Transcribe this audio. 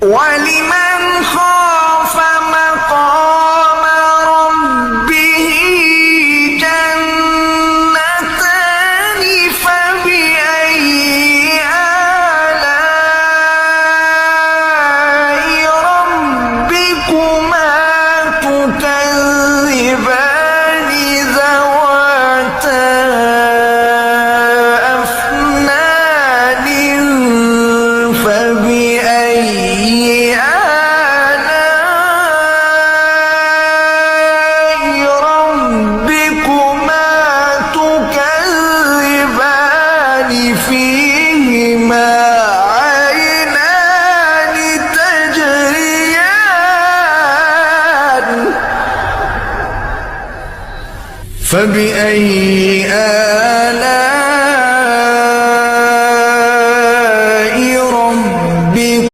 ولمن خاف مقام ربه جنتان فبأي آلاء ربكما تكذبان ذواتا أفنان فبأي آلاء ربكما تكذبان فيهما عينان تجريان فبأي